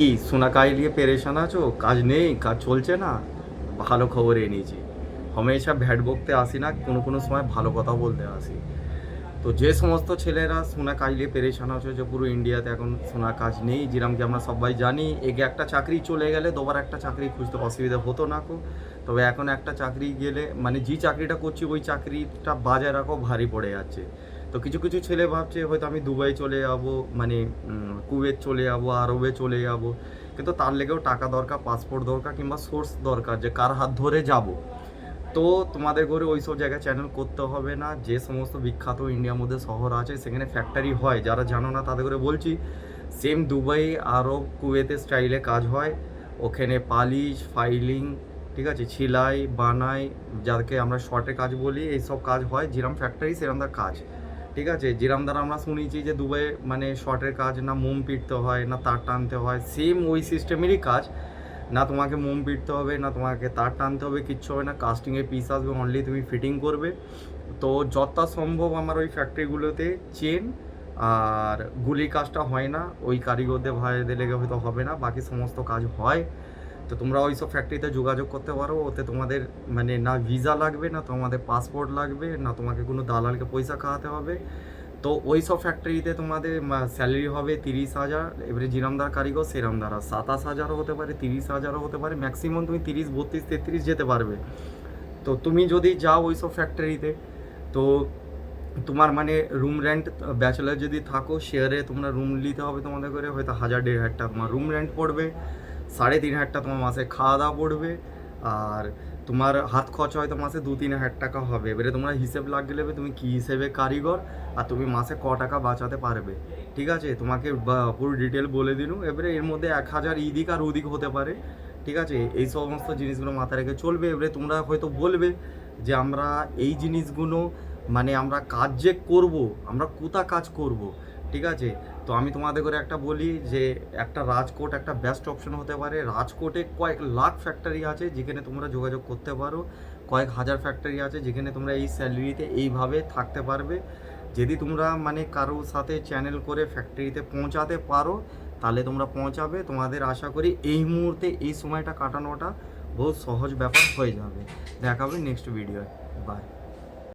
কি সোনাকাই নিয়ে পেরেশান আছো? কাজ নেই, কাজ চলছে না? ভালো খবর এনেছি। হমেশা ভ্যাট বকতে আসি না, কোনো কোনো সময় ভালো কথা বলতে আসি। তো যে সমস্ত ছেলেরা সোনা কাজ নিয়ে পেরেশান আছে, যে পুরো ইন্ডিয়াতে এখন সোনা কাজ নেই, যেরকম কি আমরা সবাই জানি, এগে একটা চাকরি চলে গেলে দুবার একটা চাকরি খুঁজতে অসুবিধা হতো না কো। তবে এখন একটা চাকরি গেলে মানে যে চাকরিটা করছি ওই চাকরিটা বাজায় রাখো ভারী পড়ে যাচ্ছে। তো কিছু কিছু ছেলে ভাবছে হয়তো আমি দুবাই চলে যাবো, মানে কুয়েত চলে যাবো, আরবে চলে যাবো, কিন্তু তার লেগেও টাকা দরকার, পাসপোর্ট দরকার, কিংবা সোর্স দরকার যে কার হাত ধরে যাব। তো তোমাদের করে ওই সব জায়গায় চ্যানেল করতে হবে না। যে সমস্ত বিখ্যাত ইন্ডিয়ার মধ্যে শহর আছে সেখানে ফ্যাক্টরি হয়, যারা জানো না তাদের করে বলছি, সেম দুবাই আরব কুয়েতের স্টাইলে কাজ হয়। ওখানে পালিশ, ফাইলিং, ঠিক আছে, ছিলাই বানাই, যাকে আমরা শর্টে কাজ বলি, এইসব কাজ হয়। যেরম ফ্যাক্টরি সেরমদার কাজ, ঠিক আছে। যেরম দ্বারা আমরা শুনেছি যে দুবাই মানে শর্টের কাজ না মোম পিটতে হয় না তার টানতে হয়, সেম ওই সিস্টেমেরই কাজ। না তোমাকে মোম পিটতে হবে, না তোমাকে তার টানতে হবে, কিচ্ছু হবে না। কাস্টিংয়ে পিস আসবে, অনলি তুমি ফিটিং করবে। তো যতটা সম্ভব আমার ওই ফ্যাক্টরিগুলোতে চেন আর গুলির কাজটা হয় না, ওই কারিগরদের ভাইদের লেগে হয়তো হবে না, বাকি সমস্ত কাজ হয়। তো তোমরা ওই সব ফ্যাক্টরিতে যোগাযোগ করতে পারো। ওতে তোমাদের মানে না ভিসা লাগবে, না তোমাদের পাসপোর্ট লাগবে, না তোমাকে কোনো দালালকে পয়সা খাওয়াতে হবে। তো ওই সব ফ্যাক্টরিতে তোমাদের স্যালারি হবে 30,000। এবারে জিরামদার কারিগর সেরামদারা 27,000ও হতে পারে, 30,000ও হতে পারে, ম্যাক্সিমাম তুমি 30, 32, 33 যেতে পারবে। তো তুমি যদি যাও ওই সব ফ্যাক্টরিতে, তো তোমার মানে রুম রেন্ট, ব্যাচেলার যদি থাকো শেয়ারে তোমরা রুম নিতে হবে, তোমাদের করে হয়তো 1,000-1,500 টাকা তোমার রুম রেন্ট পড়বে, 3,500 টাকা তোমার মাসে খাওয়া দাওয়া পড়বে, আর তোমার হাত খরচা হয়তো মাসে 2-3 হাজার টাকা হবে। এবারে তোমরা হিসেব লাগিয়ে নেবে তুমি কী হিসেবে কারিগর, আর তুমি মাসে ক টাকা বাঁচাতে পারবে। ঠিক আছে, তোমাকে পুরো ডিটেল বলে দিন। এবারে এর মধ্যে 1,000 ইদিক আর ওদিক হতে পারে, ঠিক আছে। এই সমস্ত জিনিসগুলো মাথায় রেখে চলবে। এবারে তোমরা হয়তো বলবে যে আমরা এই জিনিসগুলো মানে আমরা কাজ যে করব, আমরা কোথা কাজ করব, ঠিক আছে। তো আমি তোমাদের করে একটা বলি যে একটা রাজকোট একটা বেস্ট অপশন হতে পারে। রাজকোটে কয়েক লাখ ফ্যাক্টরি আছে যেখানে তোমরা যোগাযোগ করতে পারো, কয়েক হাজার ফ্যাক্টরি আছে যেখানে তোমরা এই স্যালারিতে এইভাবে থাকতে পারবে। যদি তোমরা মানে কারোর সাথে চ্যানেল করে ফ্যাক্টরিতে পৌঁছাতে পারো তাহলে তোমরা পৌঁছাবে। তোমাদের আশা করি এই মুহূর্তে এই সময়টা কাটানোটা বহুত সহজ ব্যাপার হয়ে যাবে। দেখা হবে নেক্সট ভিডিওয়। বাই।